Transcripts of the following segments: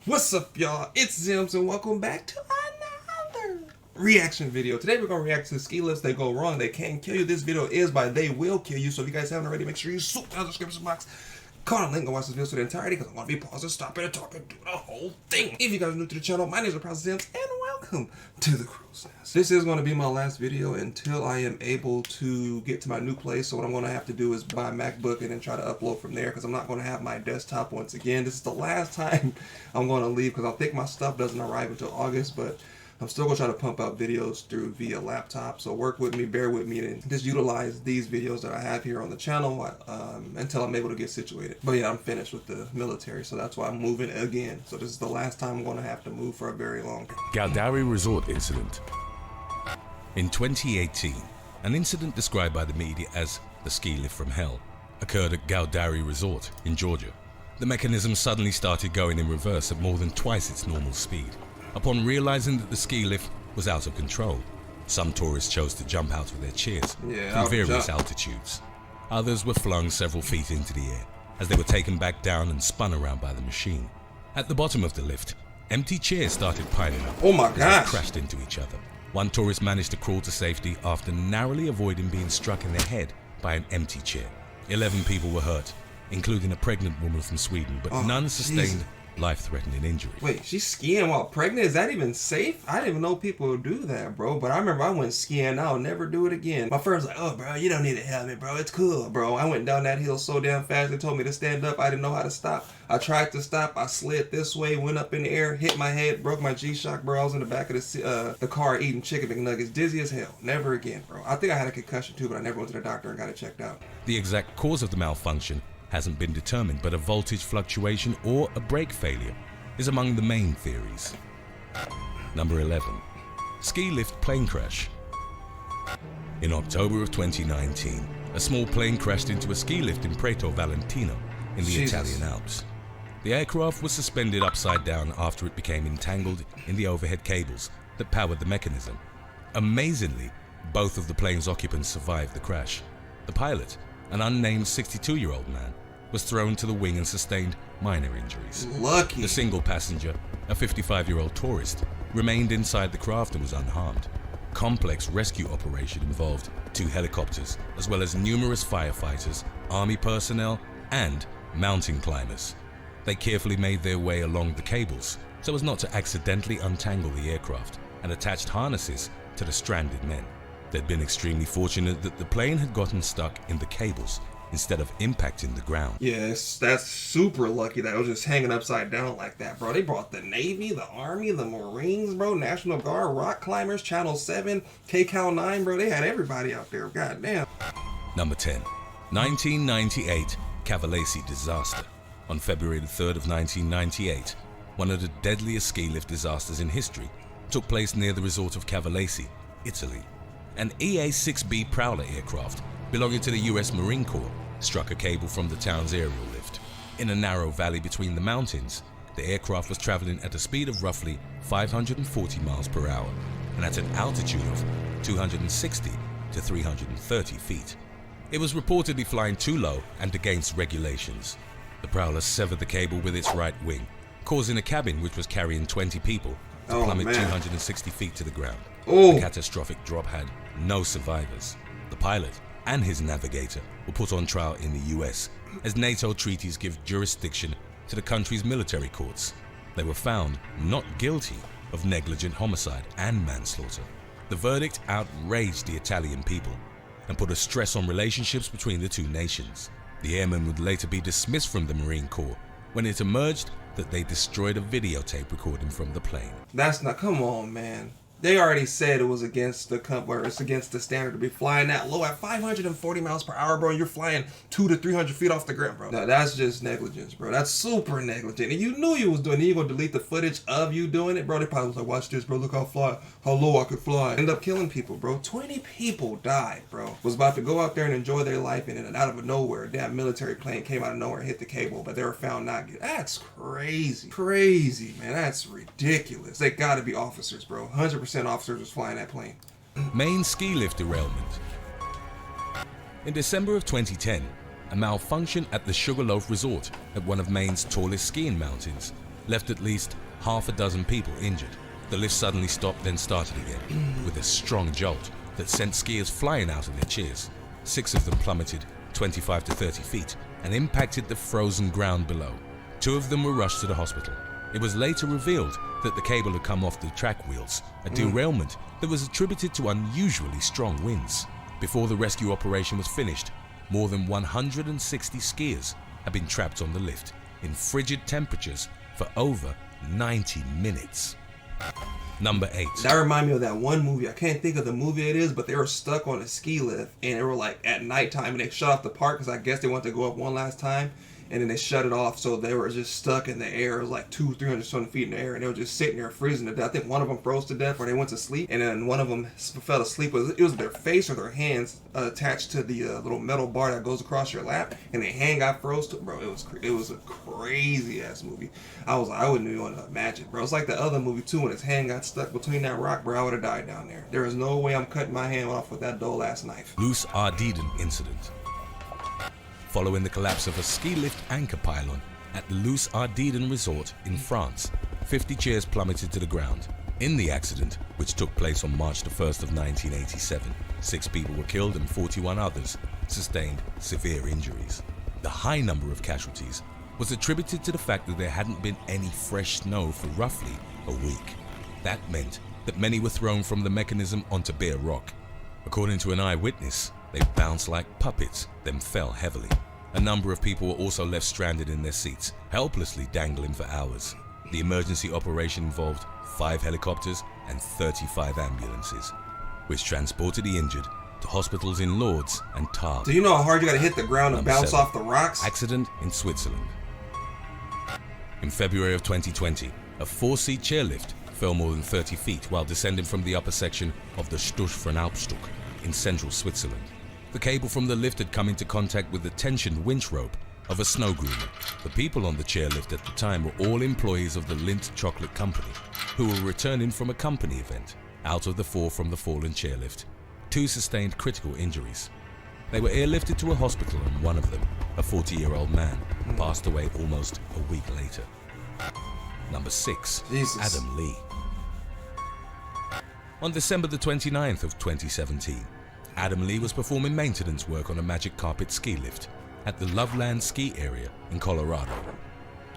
What's up, y'all? It's Zems and welcome back to another reaction video. Today we're gonna react to ski lifts that go wrong. They can kill you. This video is by They Will Kill You. So if you guys haven't already, make sure you swoop down the description box, comment on the link and watch this video to the entirety because I'm gonna be pausing, stopping, and talking through the whole thing. If you guys are new to the channel, my name is Zems and welcome to the Crow's Nest. This is going to be my last video until I am able to get to my new place. So what I'm going to have to do is buy a MacBook and then try to upload from there because I'm not going to have my desktop once again. This is the last time I'm going to leave because I think my stuff doesn't arrive until August, but I'm still going to try to pump out videos through via laptop. So work with me, bear with me, and just utilize these videos that I have here on the channel until I'm able to get situated. But yeah, I'm finished with the military, so that's why I'm moving again. So this is the last time I'm going to have to move for a very long time. GUDAURI Resort Incident. In 2018, an incident described by the media as the ski lift from hell occurred at GUDAURI Resort in Georgia. The mechanism suddenly started going in reverse at more than twice its normal speed. Upon realizing that the ski lift was out of control, some tourists chose to jump out of their chairs from various altitudes. Others were flung several feet into the air as they were taken back down and spun around by the machine. At the bottom of the lift, empty chairs started piling up. Oh my as gosh! they crashed into each other. One tourist managed to crawl to safety after narrowly avoiding being struck in the head by an empty chair. 11 people were hurt, including a pregnant woman from Sweden, but none sustained life-threatening injuries. Wait, she's skiing while pregnant? Is that even safe? I didn't even know people would do that, bro. But I remember I went skiing. I'll never do it again. My friend's like, oh, bro, you don't need a helmet, bro. It's cool, bro. I went down that hill so damn fast. They told me to stand up. I didn't know how to stop. I tried to stop. I slid this way, went up in the air, hit my head, broke my G-Shock, bro. I was in the back of the car eating chicken McNuggets. Dizzy as hell. Never again, bro. I think I had a concussion too, but I never went to the doctor and got it checked out. The exact cause of the malfunction hasn't been determined, but a voltage fluctuation or a brake failure is among the main theories. Number 11. Ski lift plane crash. In October of 2019, a small plane crashed into a ski lift in Prato Valentino in the Italian Alps. The aircraft was suspended upside down after it became entangled in the overhead cables that powered the mechanism. Amazingly, both of the plane's occupants survived the crash. The pilot, an unnamed 62-year-old man, was thrown to the wing and sustained minor injuries. Lucky. The single passenger, a 55-year-old tourist, remained inside the craft and was unharmed. Complex rescue operation involved 2 helicopters, as well as numerous firefighters, army personnel, and mountain climbers. They carefully made their way along the cables so as not to accidentally untangle the aircraft and attached harnesses to the stranded men. They'd been extremely fortunate that the plane had gotten stuck in the cables instead of impacting the ground. Yes, that's super lucky that it was just hanging upside down like that, bro. They brought the Navy, the Army, the Marines, bro, National Guard, rock climbers, Channel 7, KCAL 9, bro. They had everybody out there, goddamn. Number 10. 1998 CAVALESE disaster. On February the 3rd of 1998, one of the deadliest ski lift disasters in history took place near the resort of Cavalese, Italy. An EA-6B Prowler aircraft belonging to the US Marine Corps struck a cable from the town's aerial lift. In a narrow valley between the mountains, the aircraft was traveling at a speed of roughly 540 miles per hour and at an altitude of 260 to 330 feet. It was reportedly flying too low and against regulations. The Prowler severed the cable with its right wing, causing a cabin which was carrying 20 people to plummet 260 feet to the ground. The catastrophic drop had no survivors. The pilot and his navigator were put on trial in the US, as NATO treaties give jurisdiction to the country's military courts. They were found not guilty of negligent homicide and manslaughter. The verdict outraged the Italian people and put a stress on relationships between the two nations. The airmen would later be dismissed from the Marine Corps when it emerged that they destroyed a videotape recording from the plane. That's not, come on, man. They already said it was against the it's against the standard to be flying that low at 540 miles per hour, bro. You're flying 200 to 300 feet off the ground, bro. No, that's just negligence, bro. That's super negligent. And you knew you was doing it. You gonna delete the footage of you doing it, bro? They probably was like, watch this, bro. Look how low I could fly. End up killing people, bro. 20 people died, bro. Was about to go out there and enjoy their life, and then out of nowhere, that military plane came out of nowhere and hit the cable, but they were found not guilty. That's crazy. Crazy, man. That's ridiculous. They gotta be officers, bro. 100% officers was flying that plane. Maine ski lift derailment. In December of 2010, a malfunction at the Sugarloaf Resort at one of Maine's tallest skiing mountains left at least half a dozen people injured. The lift suddenly stopped, then started again, with a strong jolt that sent skiers flying out of their chairs. 6 of them plummeted 25 to 30 feet and impacted the frozen ground below. 2 of them were rushed to the hospital. It was later revealed that the cable had come off the track wheels, a derailment that was attributed to unusually strong winds. Before the rescue operation was finished, more than 160 skiers had been trapped on the lift in frigid temperatures for over 90 minutes. Number 8. That reminded me of that one movie. I can't think of the movie it is, but they were stuck on a ski lift and they were like at nighttime and they shut off the park because I guess they wanted to go up one last time. And then they shut it off, so they were just stuck in the air. It was like 200-300 something feet in the air, and they were just sitting there freezing to death. I think one of them froze to death, or they went to sleep, and then one of them fell asleep. It was their face or their hands attached to the little metal bar that goes across your lap, and their hand got froze to. Bro, it was a crazy ass movie. I was like, I wouldn't even want to imagine, bro. It's like the other movie too, when his hand got stuck between that rock, bro. I would have died down there. There is no way I'm cutting my hand off with that dull ass knife. Loose Ardiden incident. Following the collapse of a ski lift anchor pylon at the Loose Ardiden resort in France, 50 chairs plummeted to the ground. In the accident, which took place on March the 1st of 1987, 6 people were killed and 41 others sustained severe injuries. The high number of casualties was attributed to the fact that there hadn't been any fresh snow for roughly a week. That meant that many were thrown from the mechanism onto bare rock. According to an eyewitness, they bounced like puppets, then fell heavily. A number of people were also left stranded in their seats, helplessly dangling for hours. The emergency operation involved 5 helicopters and 35 ambulances, which transported the injured to hospitals in Lourdes and Tarbes. Do you know how hard you gotta hit the ground to bounce 7. off the rocks? Accident in Switzerland. In February of 2020, a 4-seat chairlift fell more than 30 feet while descending from the upper section of the Sturzfrauenalpstück in central Switzerland. The cable from the lift had come into contact with the tensioned winch rope of a snow groomer. The people on the chairlift at the time were all employees of the Lindt Chocolate Company, who were returning from a company event. Out of the 4 from the fallen chairlift, 2 sustained critical injuries. They were airlifted to a hospital, and one of them, a 40-year-old man, passed away almost a week later. Number 6. Jesus. Adam Lee. On December the 29th of 2017, Adam Lee was performing maintenance work on a magic carpet ski lift at the Loveland ski area in Colorado.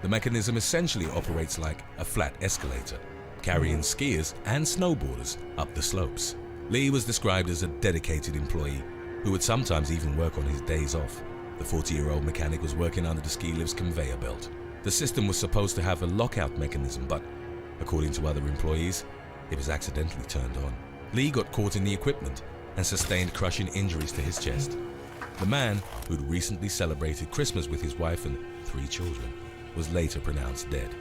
The mechanism essentially operates like a flat escalator, carrying skiers and snowboarders up the slopes. Lee was described as a dedicated employee who would sometimes even work on his days off. The 40-year-old mechanic was working under the ski lift's conveyor belt. The system was supposed to have a lockout mechanism, but according to other employees, it was accidentally turned on. Lee got caught in the equipment and sustained crushing injuries to his chest. The man, who'd recently celebrated Christmas with his wife and 3 children, was later pronounced dead.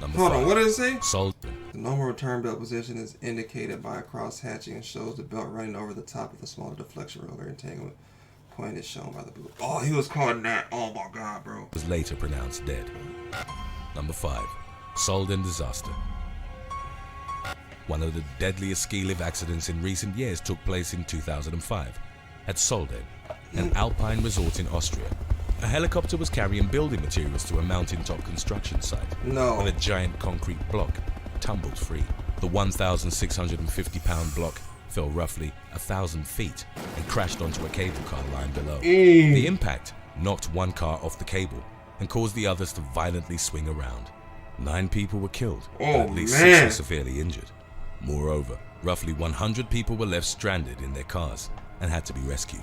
Number 5. Hold on, what does it say? Sultan. The normal return belt position is indicated by a cross hatching and shows the belt running over the top of the smaller deflection roller entanglement point is shown by the blue. Oh, he was calling that. Oh my God, bro. Was later pronounced dead. Number 5. Solden disaster. One of the deadliest ski lift accidents in recent years took place in 2005 at Solden, an alpine resort in Austria. A helicopter was carrying building materials to a mountaintop construction site when a giant concrete block tumbled free. The 1,650-pound block fell roughly 1,000 feet and crashed onto a cable car lying below. The impact knocked one car off the cable and caused the others to violently swing around. 9 people were killed, and at least 6 were severely injured. Moreover, roughly 100 people were left stranded in their cars and had to be rescued.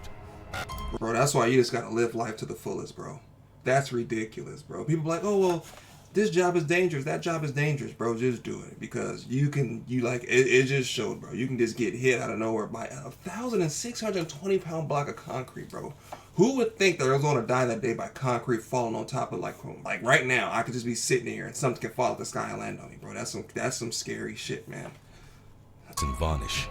Bro, that's why you just gotta live life to the fullest, bro. That's ridiculous, bro. People be like, oh, well, this job is dangerous, that job is dangerous, bro. Just do it, because it just showed, bro. You can just get hit out of nowhere by a 1,620-pound block of concrete, bro. Who would think that I was gonna die that day by concrete falling on top of like right now? I could just be sitting here and something can fall out the sky and land on me, bro. That's some scary shit, man. In Varnish.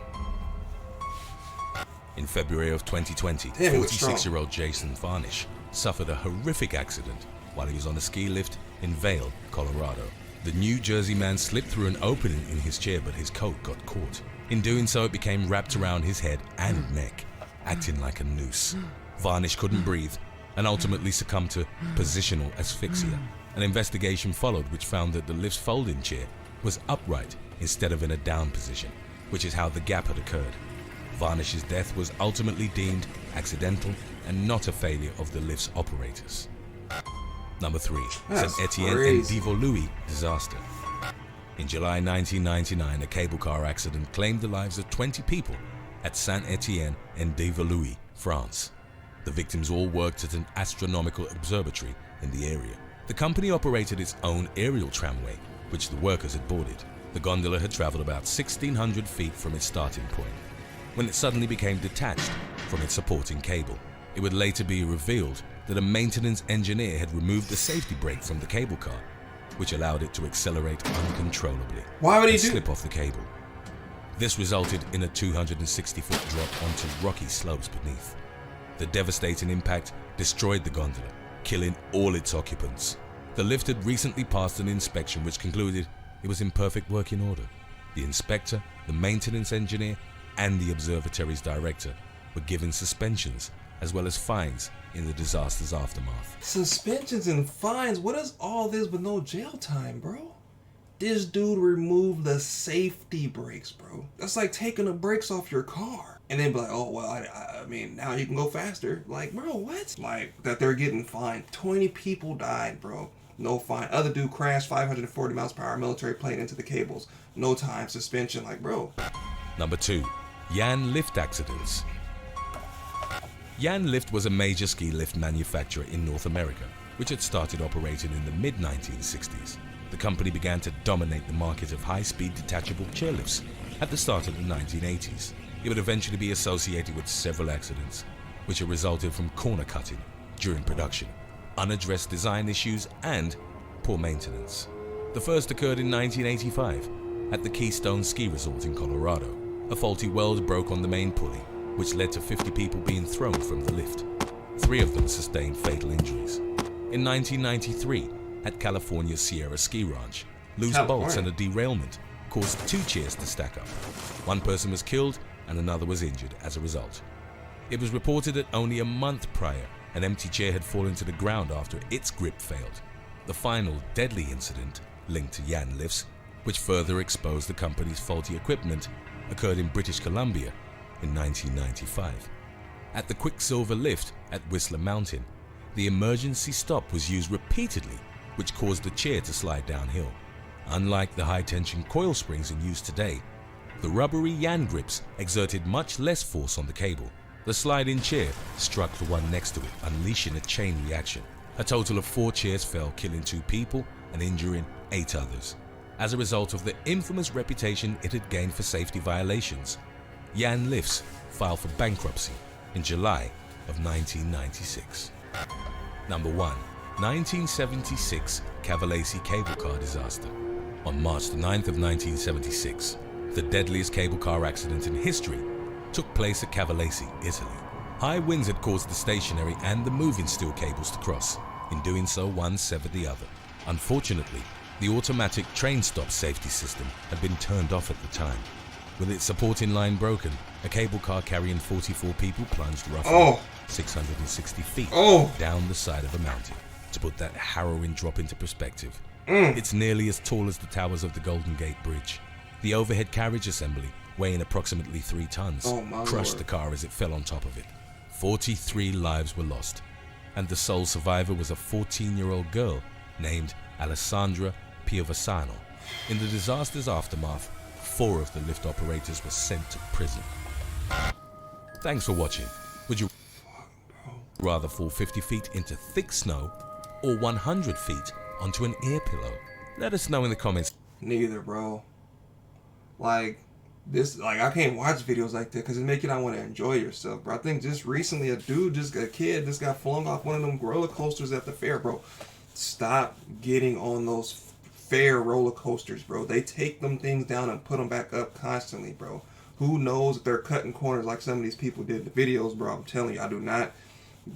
In February of 2020, 46-year-old Jason Varnish suffered a horrific accident while he was on a ski lift in Vail, Colorado. The New Jersey man slipped through an opening in his chair, but his coat got caught. In doing so, it became wrapped around his head and neck, acting like a noose. Varnish couldn't breathe and ultimately succumbed to positional asphyxia. An investigation followed which found that the lift's folding chair was upright instead of in a down position, which is how the gap had occurred. Varnish's death was ultimately deemed accidental and not a failure of the lift's operators. Number 3, Saint Etienne and Devoluy disaster. In July 1999, a cable car accident claimed the lives of 20 people at Saint Etienne and Devoluy, France. The victims all worked at an astronomical observatory in the area. The company operated its own aerial tramway, which the workers had boarded. The gondola had traveled about 1,600 feet from its starting point, when it suddenly became detached from its supporting cable. It would later be revealed that a maintenance engineer had removed the safety brake from the cable car, which allowed it to accelerate uncontrollably and slip off the cable. This resulted in a 260-foot drop onto rocky slopes beneath. The devastating impact destroyed the gondola, killing all its occupants. The lift had recently passed an inspection which concluded it was in perfect working order. The inspector, the maintenance engineer, and the observatory's director were given suspensions as well as fines in the disaster's aftermath. Suspensions and fines? What is all this but no jail time, bro? This dude removed the safety brakes, bro. That's like taking the brakes off your car. And then be like, oh, well, I mean, now you can go faster. Like, bro, what? Like, that they're getting fined. 20 people died, bro. No fine. Other dude crashed 540 miles per hour military plane into the cables. No time, suspension. Like, bro. Number 2, Jan Lift accidents. Jan Lift was a major ski lift manufacturer in North America, which had started operating in the mid-1960s. The company began to dominate the market of high-speed detachable chairlifts at the start of the 1980s. It would eventually be associated with several accidents, which had resulted from corner cutting during production, unaddressed design issues, and poor maintenance. The first occurred in 1985 at the Keystone Ski Resort in Colorado. A faulty weld broke on the main pulley, which led to 50 people being thrown from the lift. 3 of them sustained fatal injuries. In 1993, at California's Sierra Ski Ranch, loose bolts and a derailment caused 2 chairs to stack up. 1 person was killed and another was injured as a result. It was reported that only a month prior, an empty chair had fallen to the ground after its grip failed. The final deadly incident, linked to Jan lifts, which further exposed the company's faulty equipment, occurred in British Columbia in 1995. At the Quicksilver lift at Whistler Mountain, the emergency stop was used repeatedly, which caused the chair to slide downhill. Unlike the high-tension coil springs in use today, the rubbery Jan grips exerted much less force on the cable. The sliding chair struck the one next to it, unleashing a chain reaction. A total of 4 chairs fell, killing 2 people and injuring 8 others. As a result of the infamous reputation it had gained for safety violations, Jan Lifts filed for bankruptcy in July of 1996. Number 1. 1976 Cavalese cable car disaster. On March the 9th of 1976, the deadliest cable car accident in history took place at Cavalese, Italy. High winds had caused the stationary and the moving steel cables to cross. In doing so, one severed the other. Unfortunately, the automatic train stop safety system had been turned off at the time. With its supporting line broken, a cable car carrying 44 people plunged roughly 660 feet down the side of a mountain. To put that harrowing drop into perspective, it's nearly as tall as the towers of the Golden Gate Bridge. The overhead carriage assembly, weighing approximately 3 tons, crushed the car as it fell on top of it. 43 lives were lost, and the sole survivor was a 14-year-old girl named Alessandra Piovasano. In the disaster's aftermath, 4 of the lift operators were sent to prison. Thanks for watching. Would you rather fall 50 feet into thick snow or 100 feet onto an air pillow? Let us know in the comments. Neither, bro. Like I can't watch videos like that because it make you not want to enjoy yourself, bro. I think just recently a kid just got flung off one of them roller coasters at the fair, bro. Stop getting on those fair roller coasters, bro. They take them things down and put them back up constantly, bro. Who knows if they're cutting corners like some of these people did in the videos, bro. I'm telling you, I do not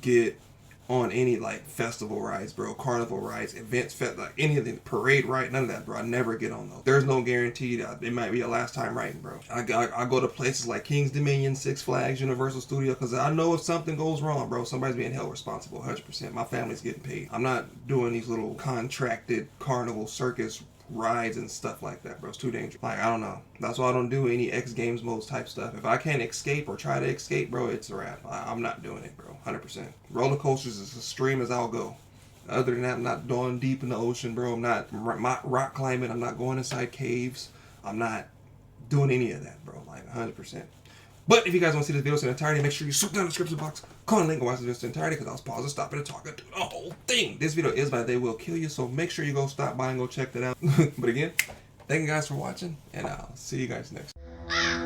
get on any like festival rides, bro, carnival rides, events, like any of the parade ride, none of that, bro. I never get on those. There's no guarantee that it might be a last time riding, bro. I go to places like King's Dominion, Six Flags, Universal Studio, because I know if something goes wrong, bro, somebody's being held responsible, 100%. My family's getting paid. I'm not doing these little contracted carnival circus rides and stuff like that, bro. It's too dangerous. Like, I don't know. That's why I don't do any X Games modes type stuff. If I can't escape or try to escape, bro, it's a wrap. I'm not doing it, bro. 100%. Roller coasters is as extreme as I'll go. Other than that, I'm not going deep in the ocean, bro. I'm not rock climbing. I'm not going inside caves. I'm not doing any of that, bro. Like, 100%. But if you guys want to see this video in entirety, make sure you swoop down the description box, click on the link, and watch the video in entirety, because I was pausing, stopping, and talking through the whole thing. This video is by They Will Kill You, so make sure you go stop by and go check that out. But again, thank you guys for watching, and I'll see you guys next time.